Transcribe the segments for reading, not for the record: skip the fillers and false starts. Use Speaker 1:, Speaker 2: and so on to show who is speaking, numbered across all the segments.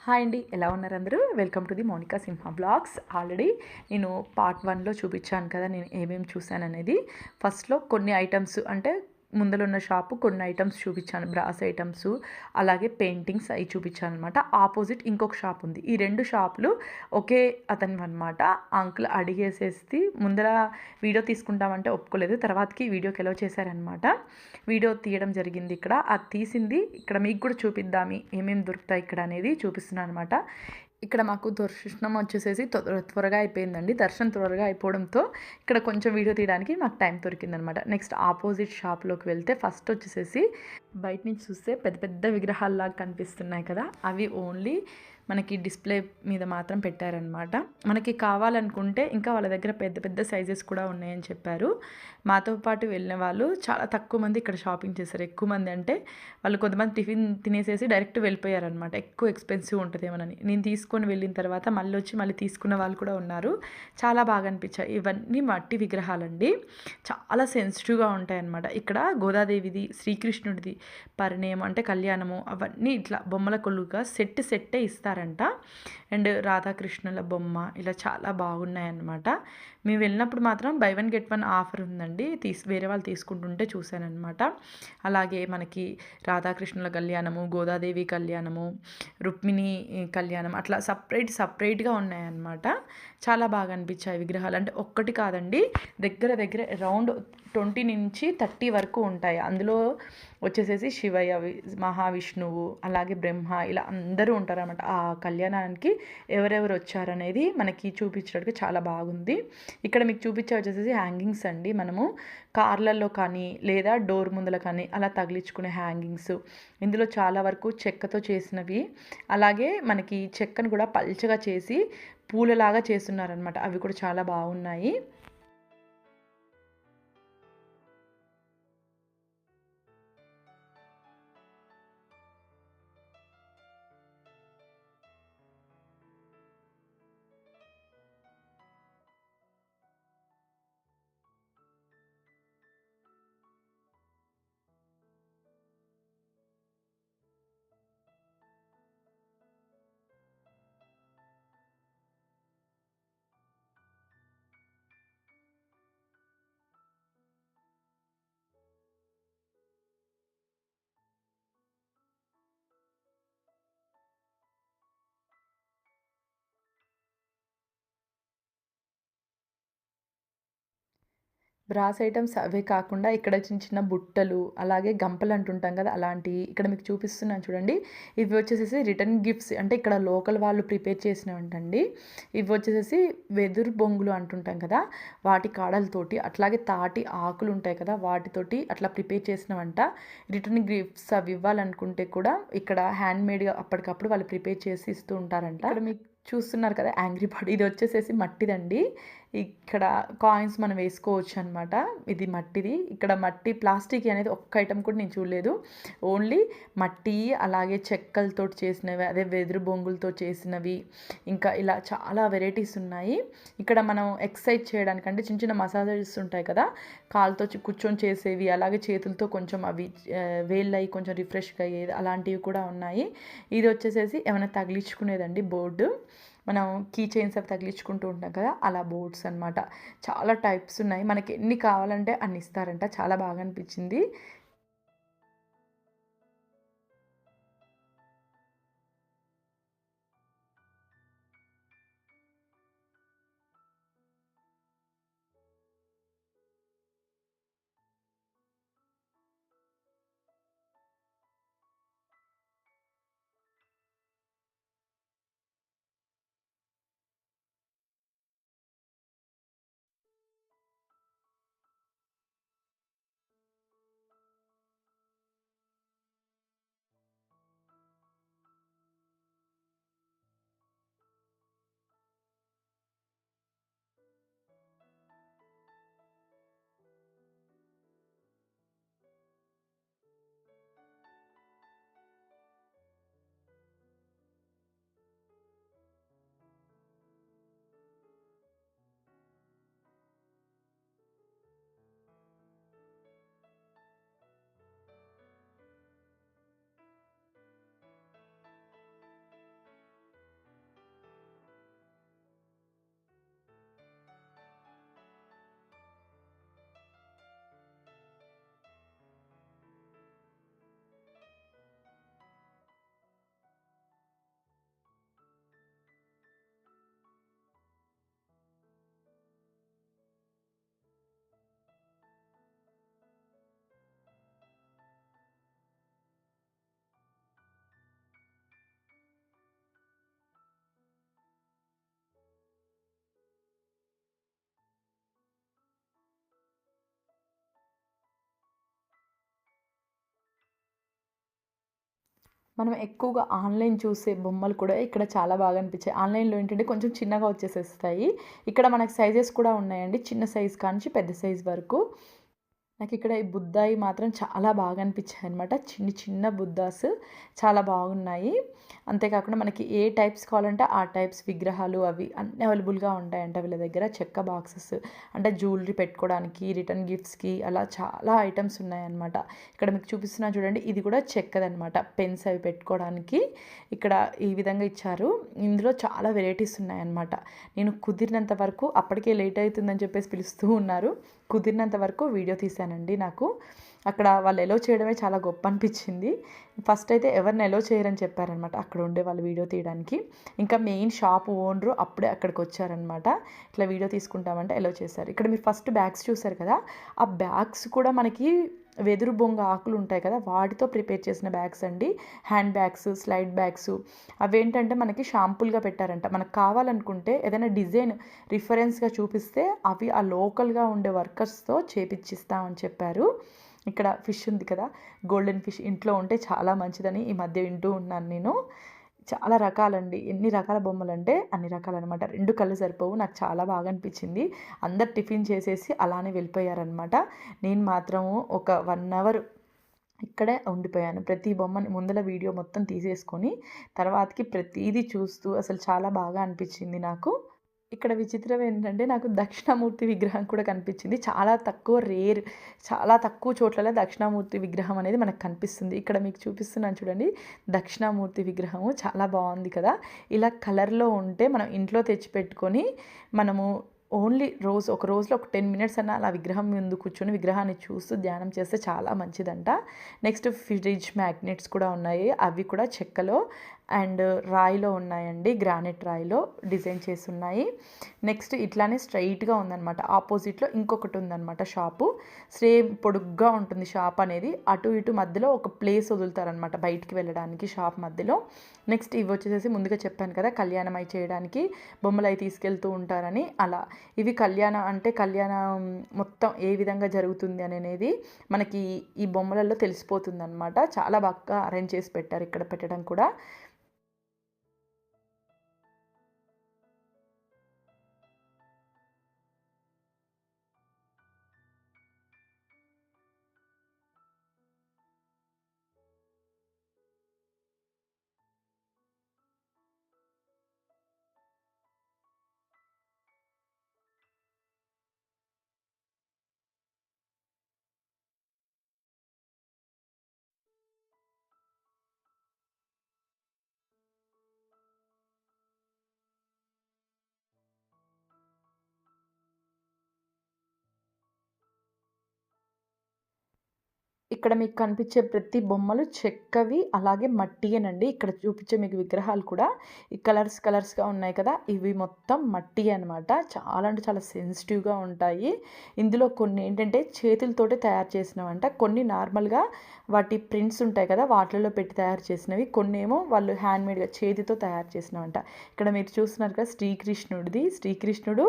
Speaker 1: Hi అండి, ఎలా ఉన్నారు అందరూ? Welcome to the Monika Simha blogs. Already నేను పార్ట్ 1లో చూపించాను కదా నేను ఏమేమి చూశాననేది. ఫస్ట్లో కొన్ని ఐటమ్స్ అంటే ముందర ఉన్న షాపు కొన్ని ఐటమ్స్ చూపించాను, బ్రాస్ ఐటమ్స్, అలాగే పెయింటింగ్స్ అవి చూపించాను అనమాట. ఆపోజిట్ ఇంకొక షాప్ ఉంది. ఈ రెండు షాపులు ఒకే అతను అనమాట. అంకుల్ అడిగేసేసి ముందర వీడియో తీసుకుంటామంటే ఒప్పుకోలేదు, తర్వాతకి వీడియోకి ఎలా చేశారనమాట. వీడియో తీయడం జరిగింది. ఇక్కడ అది తీసింది ఇక్కడ మీకు కూడా చూపిద్దామి ఏమేమి దొరుకుతాయి ఇక్కడ అనేది చూపిస్తున్నాను అనమాట. ఇక్కడ మాకు దర్శనం వచ్చేసేసి త్వరగా అయిపోయిందండి. దర్శనం త్వరగా అయిపోవడంతో ఇక్కడ కొంచెం వీడియో తీయడానికి మాకు టైం దొరికిందనమాట. నెక్స్ట్ ఆపోజిట్ షాప్లోకి వెళ్తే ఫస్ట్ వచ్చేసేసి బయట నుంచి చూస్తే పెద్ద పెద్ద విగ్రహాల్లాగా కనిపిస్తున్నాయి కదా, అవి ఓన్లీ మనకి డిస్ప్లే మీద మాత్రం పెట్టారనమాట. మనకి కావాలనుకుంటే ఇంకా వాళ్ళ దగ్గర పెద్ద పెద్ద సైజెస్ కూడా ఉన్నాయని చెప్పారు. మాతో పాటు వెళ్ళిన వాళ్ళు చాలా తక్కువ మంది ఇక్కడ షాపింగ్ చేశారు. ఎక్కువ మంది అంటే వాళ్ళు కొంతమంది టిఫిన్ తినేసేసి డైరెక్ట్ వెళ్ళిపోయారనమాట. ఎక్కువ ఎక్స్పెన్సివ్ ఉంటుందేమోనని. నేను తీసుకొని వెళ్ళిన తర్వాత మళ్ళీ తీసుకున్న వాళ్ళు కూడా ఉన్నారు. చాలా బాగా అనిపించాయి. ఇవన్నీ మట్టి విగ్రహాలండి, చాలా సెన్సిటివ్గా ఉంటాయన్నమాట. ఇక్కడ గోదాదేవిది, శ్రీకృష్ణుడిది పరిణయం అంటే కళ్యాణము, అవన్నీ ఇట్లా బొమ్మల కొలువుగా సెట్టే ఇస్తారంట. అండ్ రాధాకృష్ణుల బొమ్మ ఇలా చాలా బాగున్నాయన్నమాట. మేము వెళ్ళినప్పుడు మాత్రం బై 1 గెట్ 1 ఆఫర్ ఉందండి, వేరే వాళ్ళు తీసుకుంటుంటే చూశానమాట. అలాగే మనకి రాధాకృష్ణుల కళ్యాణము, గోదాదేవి కళ్యాణము, రుక్మిణి కళ్యాణం అట్లా సపరేట్గా ఉన్నాయన్నమాట. చాలా బాగా అనిపించాయి విగ్రహాలు. అంటే ఒక్కటి కాదండి, దగ్గర అరౌండ్ 20 నుంచి 30 వరకు ఉంటాయి. అందులో వచ్చేసేసి శివయ్య, మహావిష్ణువు, అలాగే బ్రహ్మ, ఇలా అందరూ ఉంటారన్నమాట. ఆ కళ్యాణానికి ఎవరెవరు వచ్చారనేది మనకి చూపించడానికి చాలా బాగుంది. ఇక్కడ మీకు చూపించే వచ్చేసేసి హ్యాంగింగ్స్ అండి. మనము కార్లలో కానీ లేదా డోర్ ముందల కానీ అలా తగిలించుకునే హ్యాంగింగ్స్. ఇందులో చాలా వరకు చెక్కతో చేసినవి, అలాగే మనకి చెక్కను కూడా పల్చగా చేసి పూలలాగా చేస్తున్నారనమాట. అవి కూడా చాలా బాగున్నాయి. బ్రాస్ ఐటమ్స్ అవే కాకుండా ఇక్కడ చిన్న చిన్న బుట్టలు, అలాగే గంపలు అంటుంటాం కదా, అలాంటివి ఇక్కడ మీకు చూపిస్తున్నాను చూడండి. ఇవి వచ్చేసేసి రిటర్న్ గిఫ్ట్స్, అంటే ఇక్కడ లోకల్ వాళ్ళు ప్రిపేర్ చేసినవంటండి. ఇవి వచ్చేసేసి వెదురు బొంగులు అంటుంటాం కదా, వాటి కాడలతోటి, అట్లాగే తాటి ఆకులు ఉంటాయి కదా, వాటితోటి అట్లా ప్రిపేర్ చేసినవంట. రిటర్న్ గిఫ్ట్స్ అవి ఇవ్వాలనుకుంటే కూడా ఇక్కడ హ్యాండ్మేడ్గా అప్పటికప్పుడు వాళ్ళు ప్రిపేర్ చేసి ఇస్తూ ఉంటారంట. ఇక్కడ మీకు చూస్తున్నారు కదా యాంగ్రీ బర్డ్, ఇది వచ్చేసేసి మట్టిదండి. ఇక్కడ కాయిన్స్ మనం వేసుకోవచ్చు అనమాట. ఇది మట్టిది. ఇక్కడ మట్టి ప్లాస్టిక్ అనేది ఒక్క ఐటమ్ కూడా నేను చూడలేదు. ఓన్లీ మట్టి, అలాగే చెక్కలతో చేసినవి, అదే వెదురు బొంగులతో చేసినవి, ఇంకా ఇలా చాలా వెరైటీస్ ఉన్నాయి. ఇక్కడ మనం ఎక్సర్సైజ్ చేయడానికంటే చిన్న చిన్న మసాజెస్ ఉంటాయి కదా, కాలుతో కూర్చొని చేసేవి, అలాగే చేతులతో కొంచెం అవి వేళ్ళు అయ్యి కొంచెం రిఫ్రెష్గా అయ్యేది, అలాంటివి కూడా ఉన్నాయి. ఇది వచ్చేసేసి ఏమైనా తగిలించుకునేదండి బోర్డు, మనం కీ చైన్స్ అవి తగిలించుకుంటూ ఉంటాం కదా, అలా బోర్డ్స్ అనమాట. చాలా టైప్స్ ఉన్నాయి, మనకి ఎన్ని కావాలంటే అన్ని ఇస్తారంట. చాలా బాగా అనిపించింది. మనం ఎక్కువగా ఆన్‌లైన్ చూసే బొమ్మలు కూడా ఇక్కడ చాలా బాగా అనిపించాయి. ఆన్‌లైన్‌లో ఏంటంటే కొంచెం చిన్నగా వచ్చేసేస్తాయి. ఇక్కడ మనకు సైజెస్ కూడా ఉన్నాయండి. చిన్న సైజ్ కానుంచి పెద్ద సైజ్ వరకు. నాకిక్కడ ఈ బుద్ధాయి మాత్రం చాలా బాగా అనిపించాయన్నమాట. చిన్ని చిన్న బుద్ధాస్ చాలా బాగున్నాయి. అంతేకాకుండా మనకి ఏ టైప్స్ కావాలంటే ఆ టైప్స్ విగ్రహాలు అవి అన్నీ అవైలబుల్‌గా ఉంటాయంట వీళ్ళ దగ్గర. చెక్క బాక్సెస్ అంటే జ్యువెలరీ పెట్టుకోవడానికి, రిటర్న్ గిఫ్ట్స్‌కి అలా చాలా ఐటెమ్స్ ఉన్నాయన్నమాట. ఇక్కడ మీకు చూపిస్తున్నాను చూడండి. ఇది కూడా చెక్కదనమాట. పెన్స్ అవి పెట్టుకోవడానికి ఇక్కడ ఈ విధంగా ఇచ్చారు. ఇందులో చాలా వెరైటీస్ ఉన్నాయన్నమాట. నేను కుదిరినంత వరకు అప్పటికే లేట్ అవుతుందని చెప్పేసి పిలుస్తూ ఉన్నారు. కుదిరినంత వరకు వీడియో తీశానండి. నాకు అక్కడ వాళ్ళు ఎలో చేయడమే చాలా గొప్ప అనిపించింది. ఫస్ట్ అయితే ఎవరిని ఎలో చేయరని చెప్పారనమాట అక్కడ ఉండే వాళ్ళు వీడియో తీయడానికి. ఇంకా మెయిన్ షాప్ ఓనరు అప్పుడే అక్కడికి వచ్చారనమాట. ఇట్లా వీడియో తీసుకుంటామంటే ఎలో చేశారు. ఇక్కడ మీరు ఫస్ట్ బ్యాగ్స్ చూసారు కదా, ఆ బ్యాగ్స్ కూడా మనకి వెదురు బొంగ ఆకులు ఉంటాయి కదా, వాటితో ప్రిపేర్ చేసిన బ్యాగ్స్ అండి. హ్యాండ్ బ్యాగ్స్, స్లైడ్ బ్యాగ్స్ అవేంటంటే మనకి షాంపుల్గా పెట్టారంట. మనకు కావాలనుకుంటే ఏదైనా డిజైన్ రిఫరెన్స్గా చూపిస్తే అవి ఆ లోకల్గా ఉండే వర్కర్స్తో చేపిచ్చిస్తామని చెప్పారు. ఇక్కడ ఫిష్ ఉంది కదా, గోల్డెన్ ఫిష్ ఇంట్లో ఉంటే చాలా మంచిదని ఈ మధ్య వింటూ ఉన్నాను నేను. చాలా రకాలండి. ఎన్ని రకాల బొమ్మలంటే అన్ని రకాలనమాట. 2 కళ్ళు సరిపోవు. నాకు చాలా బాగా అనిపించింది. అందరు టిఫిన్ చేసేసి అలానే వెళ్ళిపోయారనమాట. నేను మాత్రము ఒక 1 అవర్ ఇక్కడే ఉండిపోయాను. ప్రతి బొమ్మని ముందల వీడియో మొత్తం తీసేసుకొని తర్వాతకి ప్రతీదీ చూస్తూ అసలు చాలా బాగా అనిపించింది నాకు. ఇక్కడ విచిత్రం ఏంటంటే నాకు దక్షిణామూర్తి విగ్రహం కూడా కనిపించింది. చాలా తక్కువ చోట్లలో దక్షిణామూర్తి విగ్రహం అనేది మనకు కనిపిస్తుంది. ఇక్కడ మీకు చూపిస్తున్నాను చూడండి. దక్షిణామూర్తి విగ్రహము చాలా బాగుంది కదా. ఇలా కలర్‌లో ఉంటే మనం ఇంట్లో తెచ్చిపెట్టుకొని మనము ఓన్లీ ఒక రోజులో ఒక 10 మినిట్స్ అన్నా అలా విగ్రహం ముందు కూర్చొని విగ్రహాన్ని చూస్తూ ధ్యానం చేస్తే చాలా మంచిదంట. నెక్స్ట్ ఫ్రిడ్జ్ మ్యాగ్నెట్స్ కూడా ఉన్నాయి. అవి కూడా చెక్కలో అండ్ రాయిలో ఉన్నాయండి. గ్రానైట్ రాయిలో డిజైన్ చేసి ఉన్నాయి. నెక్స్ట్ ఇట్లానే స్ట్రైట్‌గా ఉందనమాట. ఆపోజిట్‌లో ఇంకొకటి ఉందనమాట షాపు. సేమ్ పొడుగ్గా ఉంటుంది షాప్ అనేది. అటు ఇటు మధ్యలో ఒక ప్లేస్ వదులుతారనమాట బయటికి వెళ్ళడానికి షాప్ మధ్యలో. నెక్స్ట్ ఇవి వచ్చేసేసి ముందుగా చెప్పాను కదా, కళ్యాణం అయి చేయడానికి బొమ్మలు అవి తీసుకెళ్తూ ఉంటారని అలా. ఇవి కళ్యాణం మొత్తం ఏ విధంగా జరుగుతుంది అనేది మనకి ఈ బొమ్మలలో తెలిసిపోతుందనమాట. చాలా బాగా అరేంజ్ చేసి పెట్టారు ఇక్కడ పెట్టడం కూడా. ఇక్కడ మీకు కనిపించే ప్రతి బొమ్మలు చెక్కవి, అలాగే మట్టియేనండి. ఇక్కడ చూపించే మీకు విగ్రహాలు కూడా ఈ కలర్స్‌గా ఉన్నాయి కదా, ఇవి మొత్తం మట్టియే అనమాట. చాలా అంటే చాలా సెన్సిటివ్‌గా ఉంటాయి. ఇందులో కొన్ని ఏంటంటే చేతులతోటే తయారు చేసినవంట. కొన్ని నార్మల్‌గా వాటి ప్రింట్స్ ఉంటాయి కదా, వాటిలలో పెట్టి తయారు చేసినవి. కొన్నేమో వాళ్ళు హ్యాండ్‌మేడ్‌గా చేతితో తయారు చేసినవంట. ఇక్కడ మీరు చూస్తున్నారు కదా శ్రీకృష్ణుడిది. శ్రీకృష్ణుడు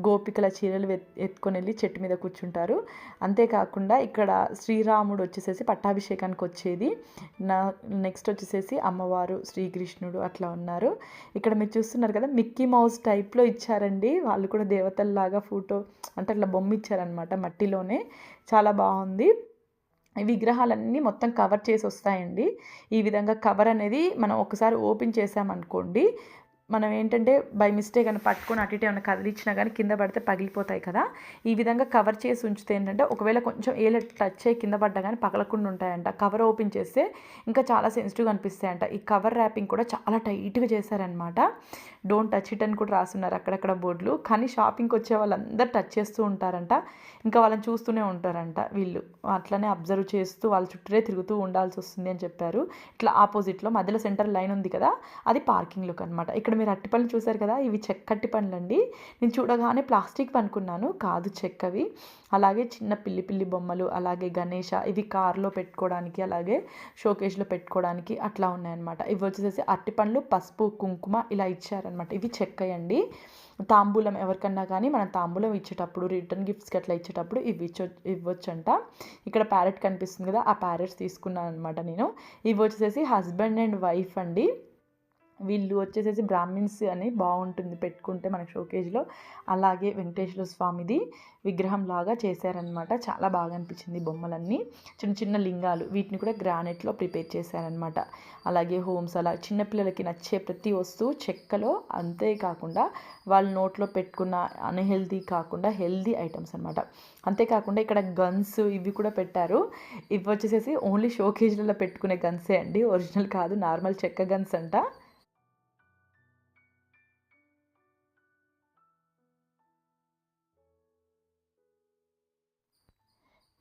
Speaker 1: గోపికల చీరలు ఎత్తుకొని వెళ్ళి చెట్టు మీద కూర్చుంటారు. అంతేకాకుండా ఇక్కడ శ్రీరాముడు వచ్చేసేసి పట్టాభిషేకానికి వచ్చేది. నెక్స్ట్ వచ్చేసేసి అమ్మవారు, శ్రీకృష్ణుడు అట్లా ఉన్నారు. ఇక్కడ మీరు చూస్తున్నారు కదా మిక్కీ మౌస్ టైప్‌లో ఇచ్చారండి. వాళ్ళు కూడా దేవతల్లాగా ఫోటో అంటే అట్లా బొమ్మ ఇచ్చారనమాట మట్టిలోనే. చాలా బాగుంది. ఈ విగ్రహాలన్నీ మొత్తం కవర్ చేసి వస్తాయండి. ఈ విధంగా కవర్ అనేది మనం ఒకసారి ఓపెన్ చేసామనుకోండి, మనం ఏంటంటే బై మిస్టేక్ అని పట్టుకొని అటు ఇటు ఏమైనా కదిలిచ్చినా కానీ కింద పడితే పగిలిపోతాయి కదా. ఈ విధంగా కవర్ చేసి ఉంచితే ఏంటంటే ఒకవేళ కొంచెం ఏలు టచ్ అయ్యి కింద పడ్డా కానీ పగలకుండా ఉంటాయంట. కవర్ ఓపెన్ చేస్తే ఇంకా చాలా సెన్సిటివ్గా అనిపిస్తాయంట. ఈ కవర్ ర్యాపింగ్ కూడా చాలా టైట్గా చేశారనమాట. డోంట్ టచ్ ఇట్ అని కూడా రాస్తున్నారు అక్కడక్కడ బోర్డులు. కానీ షాపింగ్కి వచ్చే వాళ్ళందరూ టచ్ చేస్తూ ఉంటారంట. ఇంకా వాళ్ళని చూస్తూనే ఉంటారంట వీళ్ళు. అట్లనే అబ్జర్వ్ చేస్తూ వాళ్ళ చుట్టూరే తిరుగుతూ ఉండాల్సి వస్తుంది అని చెప్పారు. ఇట్లా ఆపోజిట్లో మధ్యలో సెంటర్ లైన్ ఉంది కదా, అది పార్కింగ్ లుక్ అనమాట. ఇక్కడ మీరు అరటిపళ్ళు చూసారు కదా, ఇవి చెక్కటి పండ్లండి. నేను చూడగానే ప్లాస్టిక్ అనుకున్నాను, కాదు చెక్కవి. అలాగే చిన్న పిల్లి బొమ్మలు, అలాగే గణేష, ఇవి కార్లో పెట్టుకోవడానికి, అలాగే షోకేజ్లో పెట్టుకోవడానికి అట్లా ఉన్నాయన్నమాట. ఇవి వచ్చేసేసి అరటిపండ్లు, పసుపు, కుంకుమ ఇలా ఇచ్చారనమాట. ఇవి చెక్కయండి. తాంబూలం ఎవరికన్నా కానీ మనం తాంబూలం ఇచ్చేటప్పుడు రిటర్న్ గిఫ్ట్స్కి అట్లా ఇచ్చేటప్పుడు ఇవ్వచ్చంట. ఇక్కడ ప్యారెట్ కనిపిస్తుంది కదా, ఆ ప్యారెట్స్ తీసుకున్నాను అనమాట నేను. ఇవి వచ్చేసేసి హస్బెండ్ అండ్ వైఫ్ అండి. వీళ్ళు వచ్చేసేసి బ్రాహ్మిన్స్ అని బాగుంటుంది పెట్టుకుంటే మనకి షోకేజ్లో. అలాగే వెంకటేశ్వర స్వామిది విగ్రహం లాగా చేశారనమాట. చాలా బాగా అనిపించింది బొమ్మలన్నీ. చిన్న చిన్న లింగాలు, వీటిని కూడా గ్రానైట్లో ప్రిపేర్ చేశారనమాట. అలాగే హోమ్స్, అలా చిన్నపిల్లలకి నచ్చే ప్రతి వస్తువు చెక్కలో. అంతేకాకుండా వాళ్ళ నోట్లో పెట్టుకున్న అన్హెల్దీ కాకుండా హెల్దీ ఐటమ్స్ అనమాట. అంతేకాకుండా ఇక్కడ గన్స్ ఇవి కూడా పెట్టారు. ఇవి వచ్చేసేసి ఓన్లీ షోకేజ్లలో పెట్టుకునే గన్సే అండి, ఒరిజినల్ కాదు, నార్మల్ చెక్క గన్స్ అంట.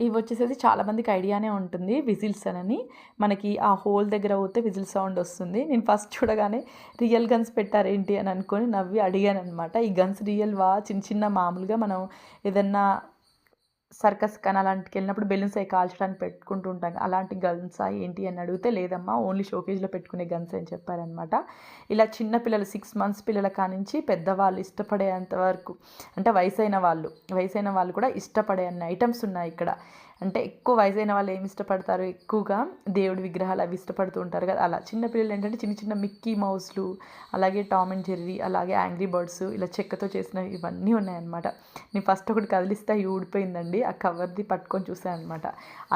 Speaker 1: ఇవి వచ్చేసేసి చాలామందికి ఐడియానే ఉంటుంది, విజిల్స్ అని. మనకి ఆ హోల్ దగ్గర పోతే విజిల్ సౌండ్ వస్తుంది. నేను ఫస్ట్ చూడగానే రియల్ గన్స్ పెట్టారేంటి అని అనుకొని నవ్వి అడిగాను అనమాట. ఈ గన్స్ రియల్వా? చిన్న చిన్న మామూలుగా మనం ఏదన్నా సర్కస్ కానీ అలాంటికి వెళ్ళినప్పుడు బెలూన్స్ అవి కాల్చడానికి పెట్టుకుంటూ ఉంటాం, అలాంటి గన్సా ఏంటి అని అడిగితే లేదమ్మా, ఓన్లీ షోకేజ్లో పెట్టుకునే గన్స్ అని చెప్పారనమాట. ఇలా చిన్న పిల్లలు 6 months పిల్లల కానించి పెద్దవాళ్ళు ఇష్టపడేంత వరకు, అంటే వయసైన వాళ్ళు కూడా ఇష్టపడే అన్ని ఐటమ్స్ ఉన్నాయి ఇక్కడ. అంటే ఎక్కువ వయసైన వాళ్ళు ఏమి ఇష్టపడతారు, ఎక్కువగా దేవుడి విగ్రహాలు అవి ఇష్టపడుతూ ఉంటారు కదా, అలా చిన్నపిల్లలు ఏంటంటే చిన్న చిన్న మిక్కీ మౌస్లు, అలాగే టామ్ అండ్ జెర్రీ, అలాగే యాంగ్రీ బర్డ్స్, ఇలా చెక్కతో చేసినవి ఇవన్నీ ఉన్నాయన్నమాట. నేను ఫస్ట్ ఒకటి కదిలిస్తే ఊడిపోయిందండి, ఆ కవర్ది పట్టుకొని చూసాను అనమాట.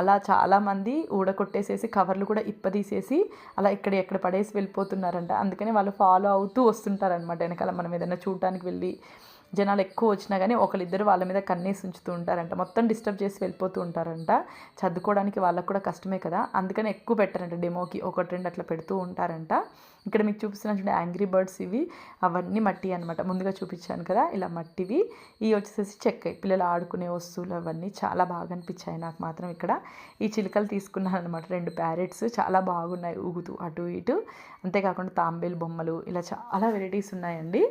Speaker 1: అలా చాలామంది ఊడకొట్టేసేసి కవర్లు కూడా ఇప్పదీసేసి అలా ఎక్కడ పడేసి వెళ్ళిపోతున్నారంట. అందుకని వాళ్ళు ఫాలో అవుతూ వస్తుంటారనమాట వెనకాల. మనం ఏదైనా చూడటానికి వెళ్ళి జనాలు ఎక్కువ వచ్చినా కానీ ఒకరిద్దరు వాళ్ళ మీద కన్నేసి ఉంచుతూ ఉంటారంట, మొత్తం డిస్టర్బ్ చేసి వెళ్ళిపోతూ ఉంటారంట. చదువుకోవడానికి వాళ్ళకు కూడా కష్టమే కదా, అందుకని ఎక్కువ పెట్టారంట, డెమోకి 1-2 అట్లా పెడుతూ ఉంటారంట. ఇక్కడ మీకు చూపిస్తున్న యాంగ్రీ బర్డ్స్ ఇవి, అవన్నీ మట్టి అనమాట, ముందుగా చూపించాను కదా ఇలా మట్టివి. ఇవి వచ్చేసేసి చెక్క పిల్లలు ఆడుకునే వస్తువులు, అవన్నీ చాలా బాగా అనిపించాయి నాకు మాత్రం ఇక్కడ. ఈ చిలుకలు తీసుకున్నాను అనమాట, 2 ప్యారెట్స్ చాలా బాగున్నాయి ఊగుతూ అటు ఇటు. అంతేకాకుండా తాంబేలు బొమ్మలు, ఇలా చాలా వెరైటీస్ ఉన్నాయండి.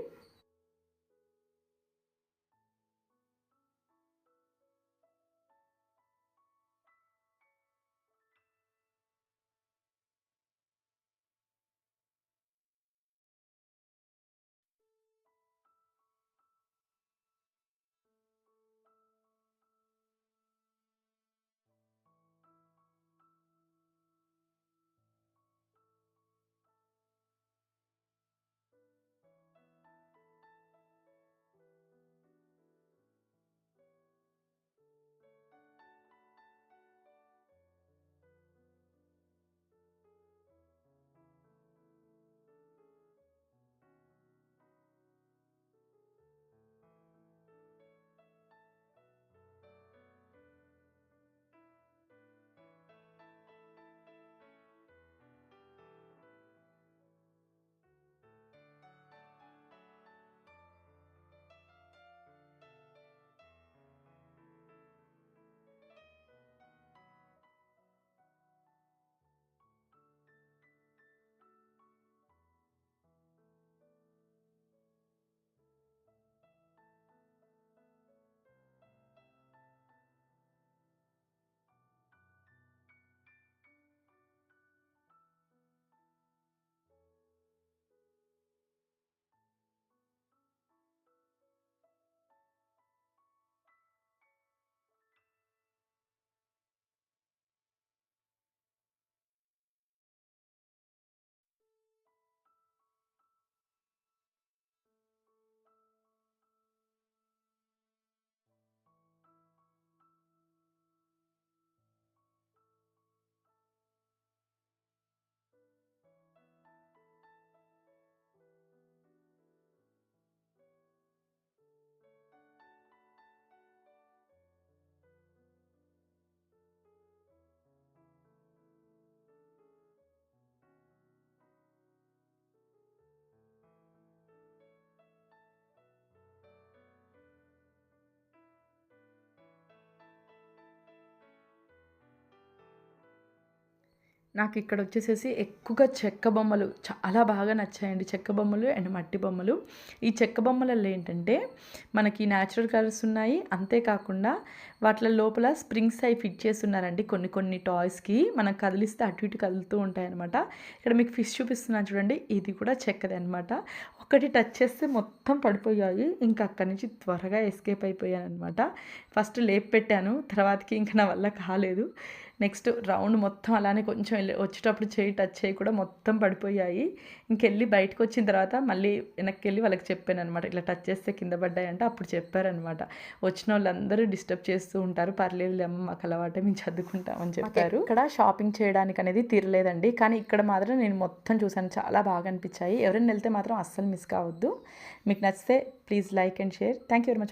Speaker 1: నాకు ఇక్కడ వచ్చేసేసి ఎక్కువగా చెక్క బొమ్మలు చాలా బాగా నచ్చాయండి. చెక్క బొమ్మలు అండ్ మట్టి బొమ్మలు. ఈ చెక్క బొమ్మలలో ఏంటంటే మనకి న్యాచురల్ కలర్స్ ఉన్నాయి. అంతేకాకుండా వాటిల లోపల స్ప్రింగ్స్ అవి ఫిట్ చేస్తున్నారండి. కొన్ని కొన్ని టాయ్స్కి మనం కదిలిస్తే అటు ఇటు కదులుతూ ఉంటాయన్నమాట. ఇక్కడ మీకు ఫిష్ చూపిస్తున్నాను చూడండి, ఇది కూడా చెక్కదే అనమాట. ఒకటి టచ్ చేస్తే మొత్తం పడిపోయాయి. ఇంకా అక్కడి నుంచి త్వరగా ఎస్కేప్ అయిపోయాను అనమాట. ఫస్ట్ లేపి పెట్టాను, తర్వాతకి ఇంకా నా వల్ల కాలేదు. నెక్స్ట్ రౌండ్ మొత్తం అలానే కొంచెం వచ్చేటప్పుడు చేయి టచ్ చేయి కూడా మొత్తం పడిపోయాయి. ఇంకెళ్ళి బయటకు వచ్చిన తర్వాత మళ్ళీ వెనక్కి వెళ్ళి వాళ్ళకి చెప్పాను అనమాట, ఇట్లా టచ్ చేస్తే కింద పడ్డాయంటే అప్పుడు చెప్పారనమాట. వచ్చిన వాళ్ళందరూ డిస్టర్బ్ చేస్తూ ఉంటారు, పర్లేదు అమ్మ మాకు అలవాటే, మేము చదువుకుంటామని చెప్పారు. ఇక్కడ షాపింగ్ చేయడానికి అనేది తీరలేదండి, కానీ ఇక్కడ మాత్రం నేను మొత్తం చూసాను, చాలా బాగా అనిపించాయి. ఎవరైనా వెళ్తే మాత్రం అస్సలు మిస్ కావద్దు. మీకు నచ్చితే please like and share. Thank you very much.